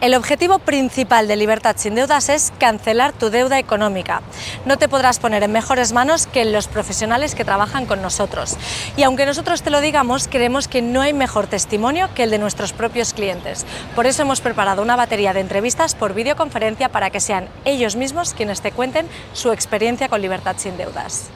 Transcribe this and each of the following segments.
El objetivo principal de Libertad sin Deudas es cancelar tu deuda económica. No te podrás poner en mejores manos que los profesionales que trabajan con nosotros. Y aunque nosotros te lo digamos, creemos que no hay mejor testimonio que el de nuestros propios clientes. Por eso hemos preparado una batería de entrevistas por videoconferencia para que sean ellos mismos quienes te cuenten su experiencia con Libertad sin Deudas.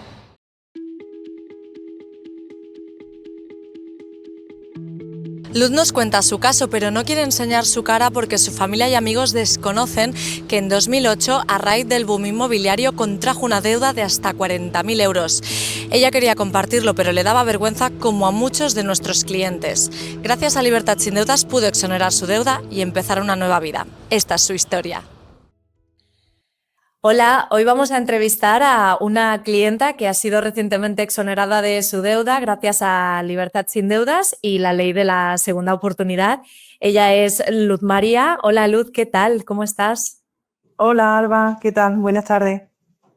Luz nos cuenta su caso, pero no quiere enseñar su cara porque su familia y amigos desconocen que en 2008, a raíz del boom inmobiliario, contrajo una deuda de hasta 40.000 euros. Ella quería compartirlo, pero le daba vergüenza, como a muchos de nuestros clientes. Gracias a Libertad sin Deudas pudo exonerar su deuda y empezar una nueva vida. Esta es su historia. Hola, hoy vamos a entrevistar a una clienta que ha sido recientemente exonerada de su deuda gracias a Libertad sin Deudas y la ley de la segunda oportunidad. Ella es Luz María. Hola Luz, ¿qué tal? ¿Cómo estás? Hola Alba, ¿qué tal? Buenas tardes.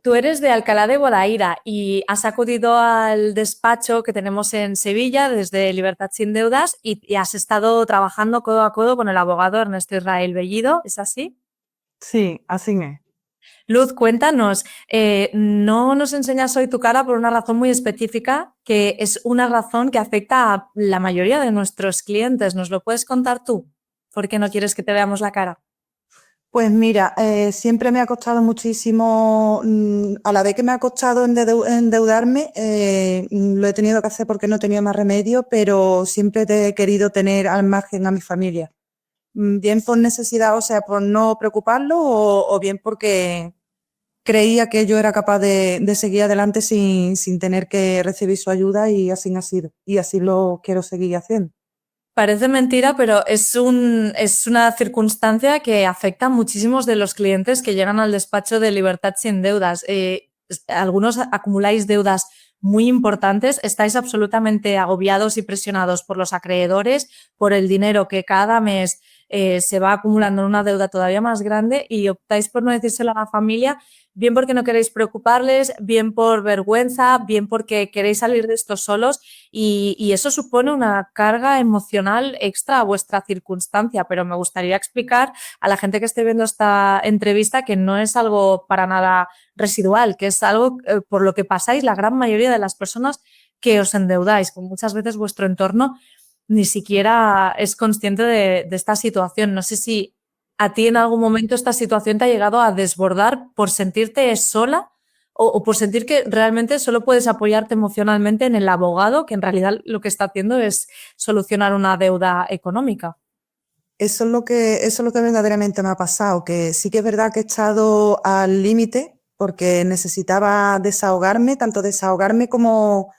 Tú eres de Alcalá de Guadaira y has acudido al despacho que tenemos en Sevilla desde Libertad sin Deudas y has estado trabajando codo a codo con el abogado Ernesto Israel Bellido, ¿es así? Sí, así es. Luz, cuéntanos, no nos enseñas hoy tu cara por una razón muy específica, que es una razón que afecta a la mayoría de nuestros clientes. ¿Nos lo puedes contar tú? ¿Por qué no quieres que te veamos la cara? Pues mira, siempre me ha costado muchísimo, a la vez que me ha costado endeudarme, lo he tenido que hacer porque no tenía más remedio, pero siempre he querido tener al margen a mi familia. Bien por necesidad, o sea, por no preocuparlo o bien porque creía que yo era capaz de seguir adelante sin tener que recibir su ayuda y así ha sido. Y así lo quiero seguir haciendo. Parece mentira, pero es una circunstancia que afecta a muchísimos de los clientes que llegan al despacho de Libertad sin Deudas. Algunos acumuláis deudas muy importantes, estáis absolutamente agobiados y presionados por los acreedores, por el dinero que cada mes se va acumulando en una deuda todavía más grande y optáis por no decírselo a la familia, bien porque no queréis preocuparles, bien por vergüenza, bien porque queréis salir de esto solos y eso supone una carga emocional extra a vuestra circunstancia, pero me gustaría explicar a la gente que esté viendo esta entrevista que no es algo para nada residual, que es algo por lo que pasáis la gran mayoría de las personas que os endeudáis, que muchas veces vuestro entorno ni siquiera es consciente de esta situación. No sé si a ti en algún momento esta situación te ha llegado a desbordar por sentirte sola o por sentir que realmente solo puedes apoyarte emocionalmente en el abogado, que en realidad lo que está haciendo es solucionar una deuda económica. Eso es lo que verdaderamente me ha pasado, que sí que es verdad que he estado al límite porque necesitaba desahogarme, tanto desahogarme como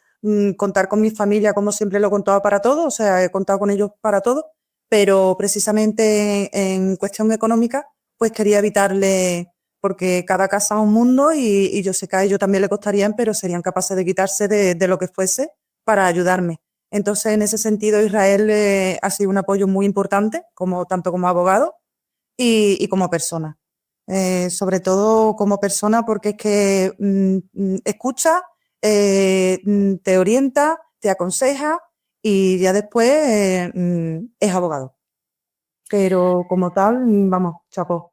contar con mi familia, como siempre lo he contado para todo, o sea, he contado con ellos para todo, pero precisamente en cuestión económica, pues quería evitarle, porque cada casa es un mundo y yo sé que a ellos también le costarían, pero serían capaces de quitarse de lo que fuese para ayudarme. Entonces, en ese sentido, Israel ha sido un apoyo muy importante, tanto como abogado y como persona. Sobre todo como persona, porque es que escucha, te orienta, te aconseja y ya después es abogado. Pero como tal, vamos, chapó,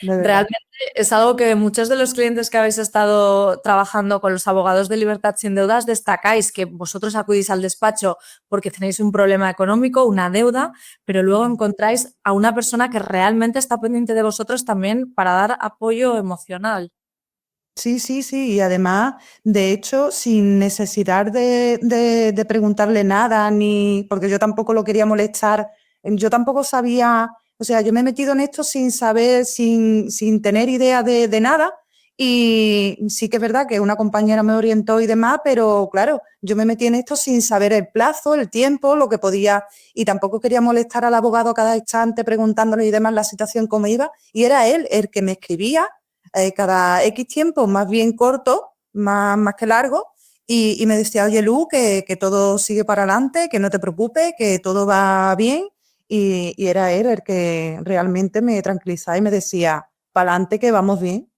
de verdad. Realmente es algo que muchos de los clientes que habéis estado trabajando con los abogados de Libertad sin Deudas destacáis, que vosotros acudís al despacho porque tenéis un problema económico, una deuda, pero luego encontráis a una persona que realmente está pendiente de vosotros también para dar apoyo emocional. Sí, sí, sí, y además, de hecho, sin necesidad de preguntarle nada, ni porque yo tampoco lo quería molestar, yo tampoco sabía, o sea, yo me he metido en esto sin saber, sin tener idea de nada, y sí que es verdad que una compañera me orientó y demás, pero claro, yo me metí en esto sin saber el plazo, el tiempo, lo que podía, y tampoco quería molestar al abogado a cada instante preguntándole y demás la situación cómo iba, y era él el que me escribía cada X tiempo, más bien corto, más que largo, y me decía, oye Lu, que todo sigue para adelante, que no te preocupes, que todo va bien, y era él el que realmente me tranquilizaba y me decía, para adelante que vamos bien.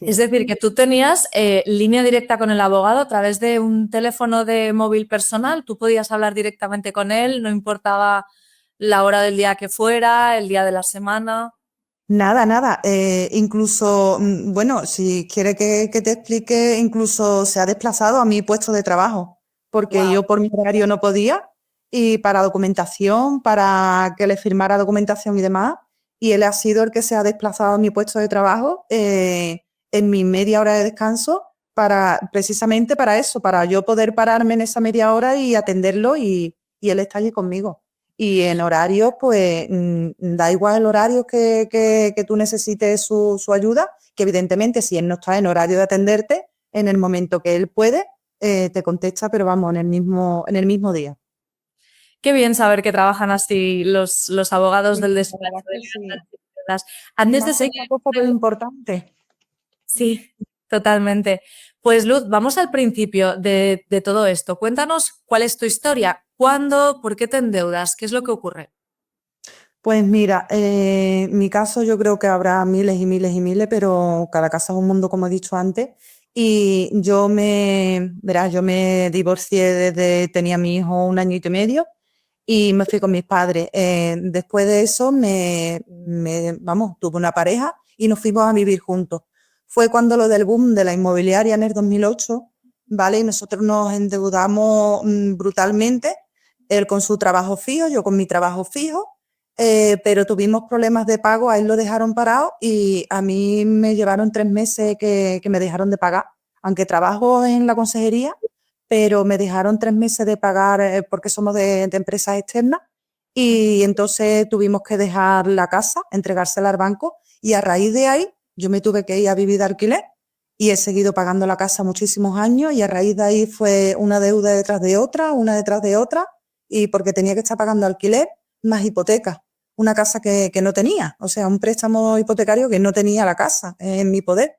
Es Sí. decir, que tú tenías línea directa con el abogado a través de un teléfono de móvil personal, tú podías hablar directamente con él, no importaba la hora del día que fuera, el día de la semana. Nada, nada. Incluso, bueno, si quiere que te explique, incluso se ha desplazado a mi puesto de trabajo, porque Wow. yo por mi horario no podía, y para documentación, para que le firmara documentación y demás, y él ha sido el que se ha desplazado a mi puesto de trabajo en mi media hora de descanso, precisamente para eso, para yo poder pararme en esa media hora y atenderlo y él está allí conmigo. Y en horarios, pues da igual el horario que tú necesites su ayuda, que evidentemente si él no está en horario de atenderte, en el momento que él puede, te contesta, pero vamos, en el mismo día. Qué bien saber que trabajan así los abogados Sí, del la despacho verdad de que sí. libertad sindicadas. Y Antes de más con seguir, una cosa tan importante. sí, totalmente. Pues Luz, vamos al principio de todo esto. Cuéntanos cuál es tu historia, cuándo, por qué te endeudas, qué es lo que ocurre. Pues mira, en mi caso yo creo que habrá miles y miles y miles, pero cada casa es un mundo, como he dicho antes. Y verás, yo me divorcié desde tenía mi hijo un añito y medio y me fui con mis padres. Después de eso vamos, tuve una pareja y nos fuimos a vivir juntos. Fue cuando lo del boom de la inmobiliaria en el 2008, ¿vale? Y nosotros nos endeudamos brutalmente, él con su trabajo fijo, yo con mi trabajo fijo, pero tuvimos problemas de pago, a él lo dejaron parado y a mí me llevaron 3 meses que me dejaron de pagar, aunque trabajo en la consejería, pero me dejaron 3 meses de pagar porque somos de empresas externas y entonces tuvimos que dejar la casa, entregársela al banco y a raíz de ahí yo me tuve que ir a vivir de alquiler y he seguido pagando la casa muchísimos años y a raíz de ahí fue una deuda detrás de otra, una detrás de otra y porque tenía que estar pagando alquiler más hipoteca, una casa que no tenía, o sea, un préstamo hipotecario que no tenía la casa en mi poder.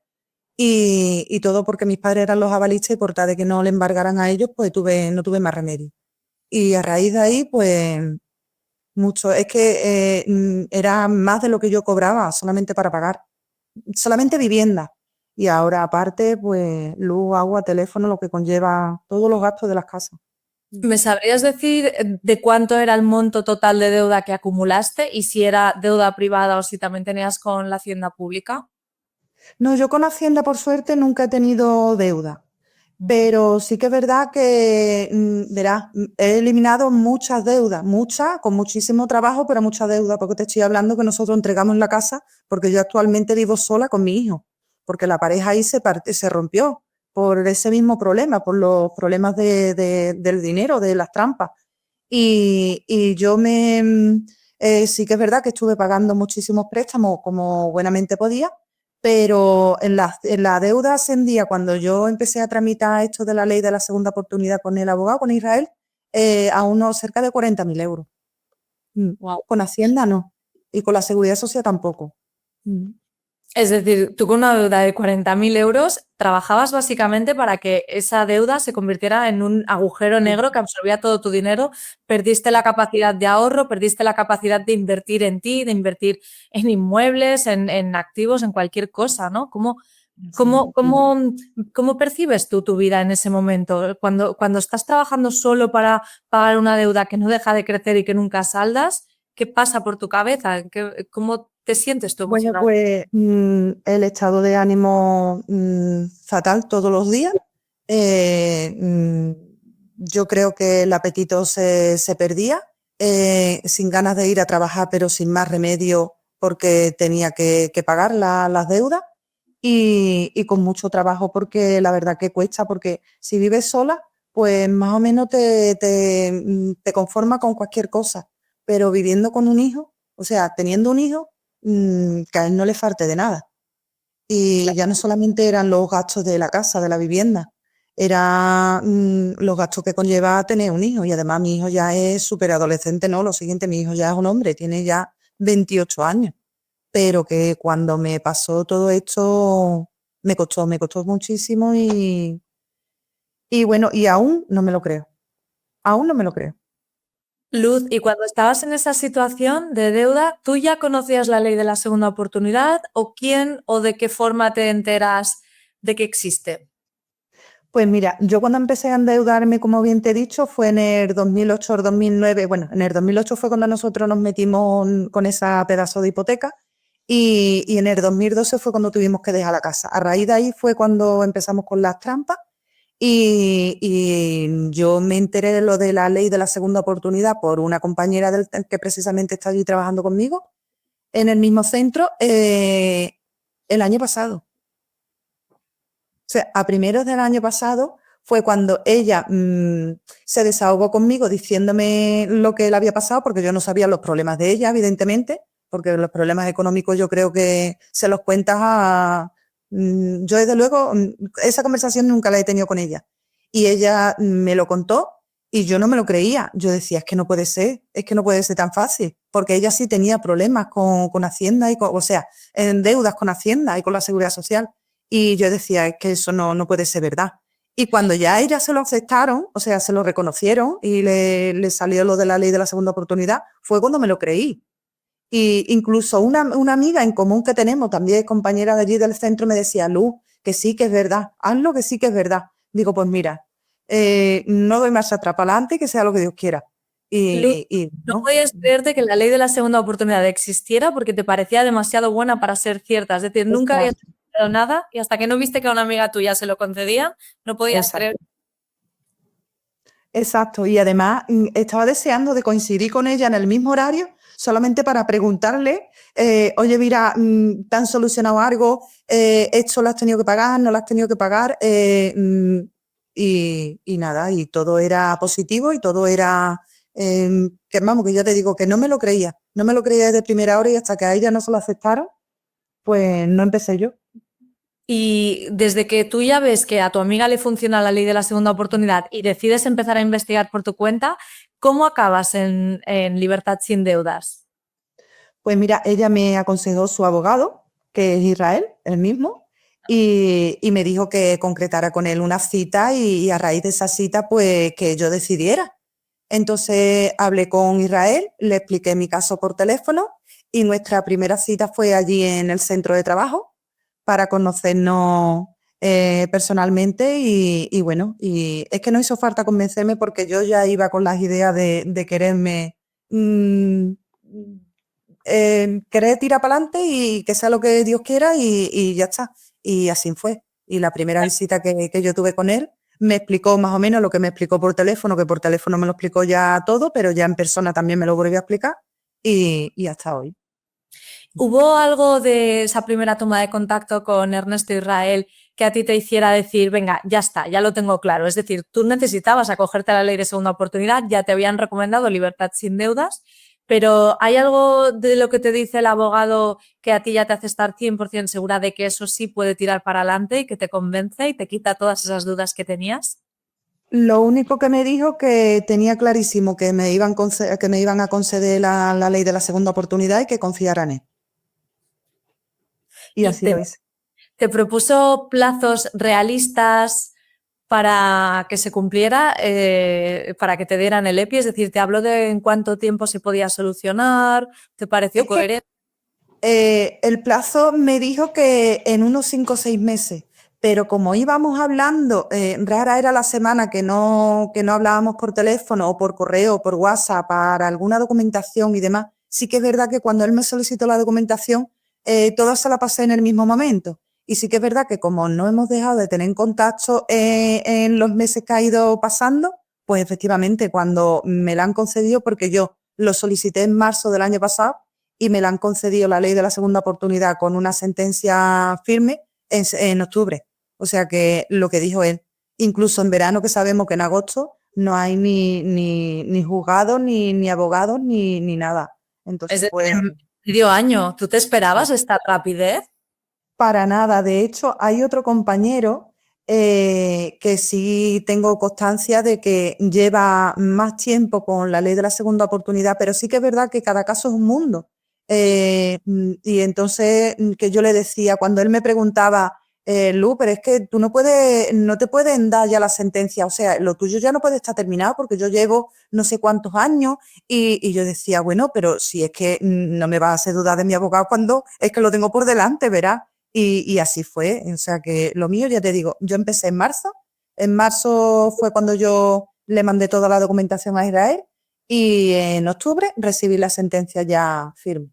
Y todo porque mis padres eran los avalistas y por tal de que no le embargaran a ellos, pues no tuve más remedio. Y a raíz de ahí, pues mucho. Es que era más de lo que yo cobraba solamente para pagar. Solamente vivienda. Y ahora aparte, pues luz, agua, teléfono, lo que conlleva todos los gastos de las casas. ¿Me sabrías decir de cuánto era el monto total de deuda que acumulaste y si era deuda privada o si también tenías con la hacienda pública? No, yo con Hacienda, por suerte, nunca he tenido deuda. Pero sí que es verdad que, verás, he eliminado muchas deudas, muchas, con muchísimo trabajo, pero muchas deudas, porque te estoy hablando que nosotros entregamos la casa, porque yo actualmente vivo sola con mi hijo, porque la pareja ahí se rompió por ese mismo problema, por los problemas del dinero, de las trampas. Y yo sí que es verdad que estuve pagando muchísimos préstamos como buenamente podía, pero en la deuda ascendía cuando yo empecé a tramitar esto de la ley de la segunda oportunidad con el abogado, con Israel, a unos cerca de 40.000 euros. Mm. Wow. Con Hacienda no. Y con la Seguridad Social tampoco. Mm. Es decir, tú con una deuda de 40.000 euros trabajabas básicamente para que esa deuda se convirtiera en un agujero Sí. negro que absorbía todo tu dinero, perdiste la capacidad de ahorro, perdiste la capacidad de invertir en ti, de invertir en inmuebles, en activos, en cualquier cosa, ¿no? Sí. ¿Cómo percibes tú tu vida en ese momento? Cuando estás trabajando solo para pagar una deuda que no deja de crecer y que nunca saldas, ¿qué pasa por tu cabeza? ¿Cómo te sientes tú Bueno, emocionalmente? pues el estado de ánimo fatal todos los días. Yo creo que el apetito se perdía, sin ganas de ir a trabajar, pero sin más remedio porque tenía que pagar las deudas y con mucho trabajo porque la verdad que cuesta, porque si vives sola, pues más o menos te conforma con cualquier cosa, pero viviendo con un hijo, o sea, teniendo un hijo, que a él no le falte de nada. Y ya no solamente eran los gastos de la casa, de la vivienda, eran los gastos que conlleva tener un hijo. Y además mi hijo ya es súper adolescente, ¿no? Lo siguiente, mi hijo ya es un hombre, tiene ya 28 años. Pero que cuando me pasó todo esto, me costó muchísimo y bueno, y aún no me lo creo. Aún no me lo creo. Luz, y cuando estabas en esa situación de deuda, ¿tú ya conocías la ley de la segunda oportunidad o quién o de qué forma te enteras de que existe? Pues mira, yo cuando empecé a endeudarme, como bien te he dicho, fue en el 2008 o 2009. Bueno, en el 2008 fue cuando nosotros nos metimos con esa pedazo de hipoteca y en el 2012 fue cuando tuvimos que dejar la casa. A raíz de ahí fue cuando empezamos con las trampas y yo me enteré de lo de la ley de la segunda oportunidad por una compañera que precisamente está allí trabajando conmigo en el mismo centro el año pasado. O sea, a primeros del año pasado fue cuando ella se desahogó conmigo diciéndome lo que le había pasado, porque yo no sabía los problemas de ella, evidentemente, porque los problemas económicos yo creo que se los cuentas a... yo desde luego, esa conversación nunca la he tenido con ella. Y ella me lo contó y yo no me lo creía. Yo decía, es que no puede ser, es que no puede ser tan fácil, porque ella sí tenía problemas con Hacienda, o sea, en deudas con Hacienda y con la Seguridad Social. Y yo decía, es que eso no puede ser verdad. Y cuando ya a ella se lo aceptaron, o sea, se lo reconocieron y le salió lo de la ley de la segunda oportunidad, fue cuando me lo creí. Y incluso una amiga en común que tenemos, también compañera de allí del centro, me decía, Luz, que sí que es verdad, hazlo que sí que es verdad. Digo, pues mira, no doy marcha atrás para adelante, que sea lo que Dios quiera. Luz, Y no no, podías creerte que la ley de la segunda oportunidad existiera porque te parecía demasiado buena para ser cierta. Es decir, nunca habías exacto, estudiado nada y hasta que no viste que a una amiga tuya se lo concedían, no podías creer. exacto. Exacto, y además estaba deseando de coincidir con ella en el mismo horario solamente para preguntarle, oye, mira, ¿te han solucionado algo? ¿Esto lo has tenido que pagar? ¿No lo has tenido que pagar? Y nada, y todo era positivo y todo era, que vamos, que yo te digo que no me lo creía, no me lo creía desde primera hora y hasta que a ella no se lo aceptaron, pues no empecé yo. Y desde que tú ya ves que a tu amiga le funciona la ley de la segunda oportunidad y decides empezar a investigar por tu cuenta, ¿cómo acabas en Libertad sin deudas? Pues mira, ella me aconsejó su abogado, que es Israel, el mismo, y me dijo que concretara con él una cita y a raíz de esa cita, pues que yo decidiera. Entonces hablé con Israel, le expliqué mi caso por teléfono y nuestra primera cita fue allí en el centro de trabajo para conocernos personalmente y bueno, y es que no hizo falta convencerme porque yo ya iba con las ideas de quererme mm, querer tirar para adelante y que sea lo que Dios quiera y ya está. Y así fue. Y la primera visita que yo tuve con él me explicó más o menos lo que me explicó por teléfono, que por teléfono me lo explicó ya todo, pero ya en persona también me lo volvió a explicar y hasta hoy. ¿Hubo algo de esa primera toma de contacto con Ernesto Israel que a ti te hiciera decir, venga, ya está, ya lo tengo claro? Es decir, tú necesitabas acogerte a la ley de segunda oportunidad, ya te habían recomendado libertad sin deudas, pero ¿hay algo de lo que te dice el abogado que a ti ya te hace estar 100% segura de que eso sí puede tirar para adelante y que te convence y te quita todas esas dudas que tenías? Lo único que me dijo que tenía clarísimo que que me iban a conceder la ley de la segunda oportunidad y que confiara en él. Y Y así lo hice. te propuso plazos realistas para que se cumpliera, para que te dieran el EPI, es decir, te habló de en cuánto tiempo se podía solucionar, ¿te pareció Es que coherente? el plazo me dijo que en unos 5 o 6 meses, pero como íbamos hablando, rara era la semana que no hablábamos por teléfono o por correo o por WhatsApp para alguna documentación y demás. Sí que es verdad que cuando él me solicitó la documentación, toda se la pasé en el mismo momento. Y sí que es verdad que como no hemos dejado de tener contacto en los meses que ha ido pasando, pues efectivamente cuando me la han concedido, porque yo lo solicité en marzo del año pasado, y me la han concedido la ley de la segunda oportunidad con una sentencia firme en octubre. O sea que lo que dijo él, incluso en verano, que sabemos que en agosto no hay ni juzgados, ni abogados, ni nada. Es Entonces, decir, pues en medio año, ¿tú te esperabas esta rapidez? para nada. De hecho, hay otro compañero que sí tengo constancia de que lleva más tiempo con la ley de la segunda oportunidad, pero sí que es verdad que cada caso es un mundo. Y entonces que yo le decía, cuando él me preguntaba, Lu, pero es que tú no te pueden dar ya la sentencia, o sea, lo tuyo ya no puede estar terminado porque yo llevo no sé cuántos años y yo decía, bueno, pero si es que no me va a hacer dudar de mi abogado cuando es que lo tengo por delante, verás. Y así fue, o sea que lo mío, ya te digo, yo empecé en marzo En marzo fue cuando yo le mandé toda la documentación a Israel y en octubre recibí la sentencia ya firme.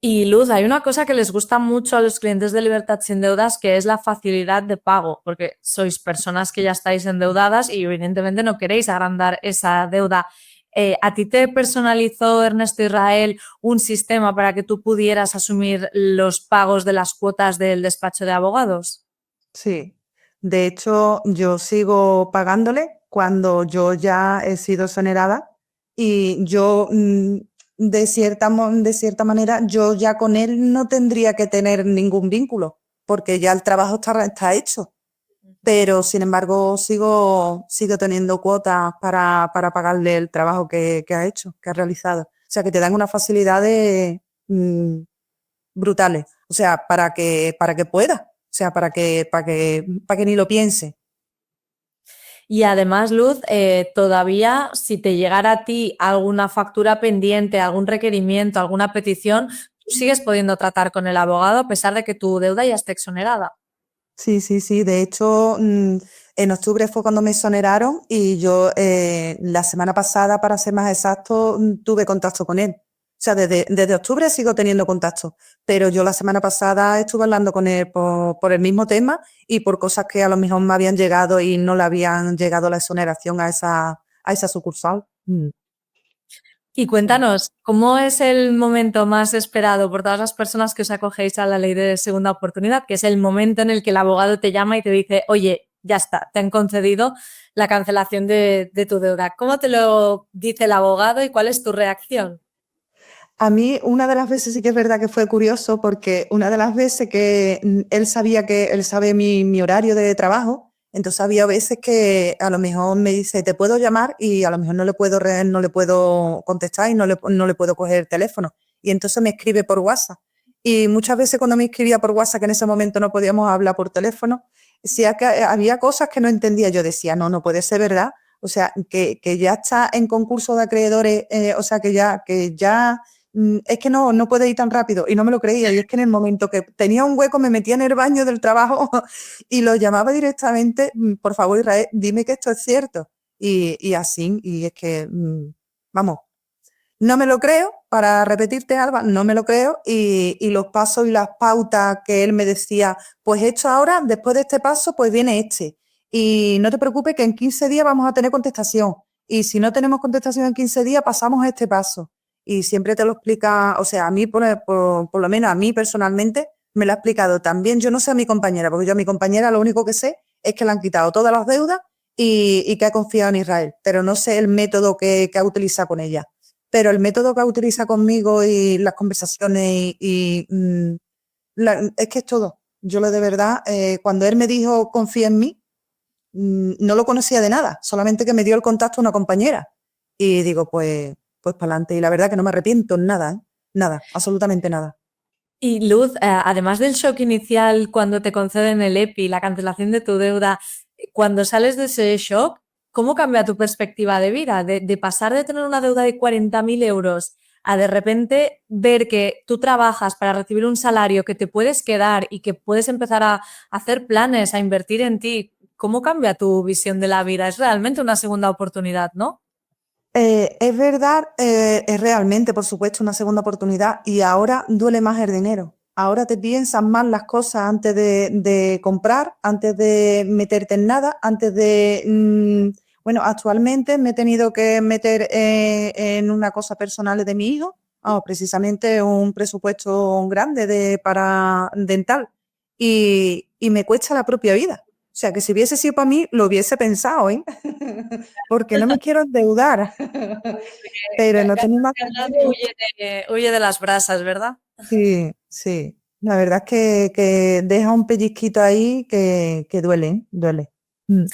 Y Luz, hay una cosa que les gusta mucho a los clientes de Libertad Sin Deudas, que es la facilidad de pago, porque sois personas que ya estáis endeudadas y evidentemente no queréis agrandar esa deuda. ¿A ti te personalizó Ernesto Israel un sistema para que tú pudieras asumir los pagos de las cuotas del despacho de abogados? Sí, de hecho yo sigo pagándole cuando yo ya he sido exonerada y yo de cierta manera yo ya con él no tendría que tener ningún vínculo porque ya el trabajo está hecho, pero sin embargo sigo teniendo cuotas para pagarle el trabajo que ha hecho, que ha realizado. O sea que te dan unas facilidades brutales, o sea, para que pueda. O sea, para que ni lo piense. Y además, Luz, todavía si te llegara a ti alguna factura pendiente, algún requerimiento, alguna petición, sigues pudiendo tratar con el abogado a pesar de que tu deuda ya esté exonerada. Sí, sí, sí. De hecho, en octubre fue cuando me exoneraron y yo la semana pasada, para ser más exacto, tuve contacto con él. O sea, desde octubre sigo teniendo contacto, pero yo la semana pasada estuve hablando con él por el mismo tema y por cosas que a lo mejor me habían llegado y no le habían llegado la exoneración a esa sucursal. Y cuéntanos, ¿cómo es el momento más esperado por todas las personas que os acogéis a la ley de segunda oportunidad? Que es el momento en el que el abogado te llama y te dice, oye, ya está, te han concedido la cancelación de tu deuda. ¿Cómo te lo dice el abogado y cuál es tu reacción? A mí una de las veces sí que es verdad que fue curioso porque una de las veces que él sabe mi horario de trabajo, entonces había veces que a lo mejor me dice, te puedo llamar y a lo mejor no le puedo contestar y no le puedo coger el teléfono. Y entonces me escribe por WhatsApp. Y muchas veces cuando me escribía por WhatsApp, que en ese momento no podíamos hablar por teléfono, había cosas que no entendía. Yo decía, no puede ser verdad. O sea, que ya está en concurso de acreedores, o sea, que ya es que no puede ir tan rápido y no me lo creía. Y es que en el momento que tenía un hueco me metía en el baño del trabajo y lo llamaba directamente, por favor Israel, dime que esto es cierto. Y así, y es que, vamos, no me lo creo, para repetirte Alba, no me lo creo y los pasos y las pautas que él me decía, pues esto ahora, después de este paso, pues viene este. Y no te preocupes que en 15 días vamos a tener contestación. Y si no tenemos contestación en 15 días, pasamos a este paso. Y siempre te lo explica, o sea, a mí, por lo menos a mí personalmente, me lo ha explicado también. Yo no sé a mi compañera, porque yo a mi compañera lo único que sé es que le han quitado todas las deudas y que ha confiado en Israel, pero no sé el método que ha utilizado con ella. Pero el método que utiliza conmigo y las conversaciones es que es todo. Yo de verdad, cuando él me dijo confía en mí, no lo conocía de nada, solamente que me dio el contacto una compañera. Y digo, pues para adelante. Y la verdad que no me arrepiento nada, ¿eh? Nada, absolutamente nada. Y Luz, además del shock inicial cuando te conceden el EPI, la cancelación de tu deuda, cuando sales de ese shock, ¿cómo cambia tu perspectiva de vida? De pasar de tener una deuda de 40.000 euros a de repente ver que tú trabajas para recibir un salario que te puedes quedar y que puedes empezar a hacer planes, a invertir en ti. ¿Cómo cambia tu visión de la vida? Es realmente una segunda oportunidad, ¿no? Es verdad, es realmente, por supuesto, una segunda oportunidad y ahora duele más el dinero. Ahora te piensas más las cosas antes de comprar, antes de meterte en nada, antes de... bueno, actualmente me he tenido que meter en una cosa personal de mi hijo, precisamente un presupuesto grande para dental y me cuesta la propia vida. O sea, que si hubiese sido para mí, lo hubiese pensado, ¿eh? Porque no me quiero endeudar, pero no tengo más remedio. Huye de las brasas, ¿verdad? Sí, sí. La verdad es que deja un pellizquito ahí que duele, ¿eh? Duele. Mm.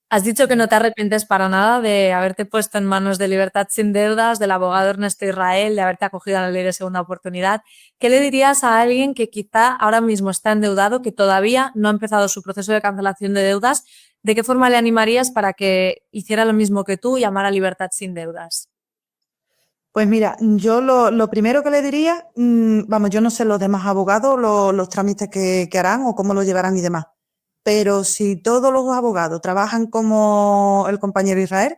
Has dicho que no te arrepientes para nada de haberte puesto en manos de Libertad Sin Deudas, del abogado Ernesto Israel, de haberte acogido a la ley de segunda oportunidad. ¿Qué le dirías a alguien que quizá ahora mismo está endeudado, que todavía no ha empezado su proceso de cancelación de deudas? ¿De qué forma le animarías para que hiciera lo mismo que tú y llamara a Libertad Sin Deudas? Pues mira, yo lo primero que le diría, vamos, yo no sé los demás abogados, los trámites que harán o cómo lo llevarán y demás. pero si todos los abogados trabajan como el compañero Israel,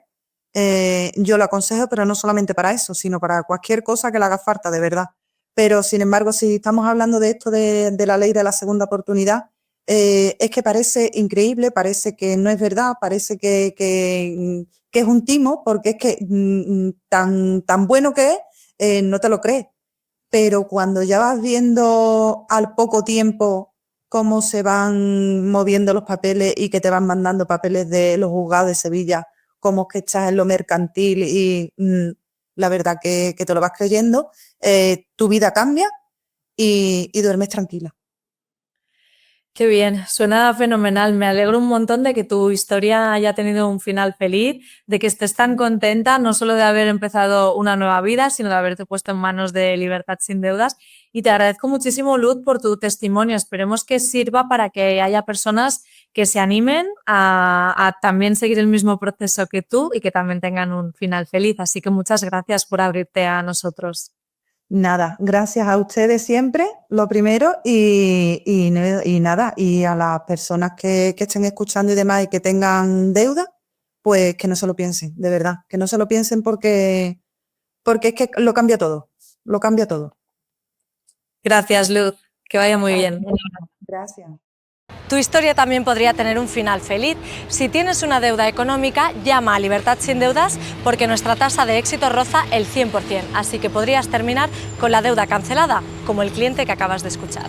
yo lo aconsejo, pero no solamente para eso, sino para cualquier cosa que le haga falta, de verdad. Pero, sin embargo, si estamos hablando de esto de la ley de la segunda oportunidad, es que parece increíble, parece que no es verdad, parece que es un timo, porque es que tan bueno que es, no te lo crees. Pero cuando ya vas viendo al poco tiempo cómo se van moviendo los papeles y que te van mandando papeles de los juzgados de Sevilla, cómo es que estás en lo mercantil y la verdad que te lo vas creyendo, tu vida cambia y duermes tranquila. Qué bien, suena fenomenal. Me alegro un montón de que tu historia haya tenido un final feliz, de que estés tan contenta, no solo de haber empezado una nueva vida, sino de haberte puesto en manos de Libertad Sin Deudas. Y te agradezco muchísimo, Luz, por tu testimonio. Esperemos que sirva para que haya personas que se animen a también seguir el mismo proceso que tú y que también tengan un final feliz. Así que muchas gracias por abrirte a nosotros. Nada, gracias a ustedes siempre, lo primero, y nada, y a las personas que estén escuchando y demás y que tengan deuda, pues que no se lo piensen, de verdad, que no se lo piensen porque es que lo cambia todo, lo cambia todo. Gracias, Luz. Que vaya muy bien. Gracias. Tu historia también podría tener un final feliz. Si tienes una deuda económica, llama a Libertad Sin Deudas porque nuestra tasa de éxito roza el 100%, así que podrías terminar con la deuda cancelada, como el cliente que acabas de escuchar.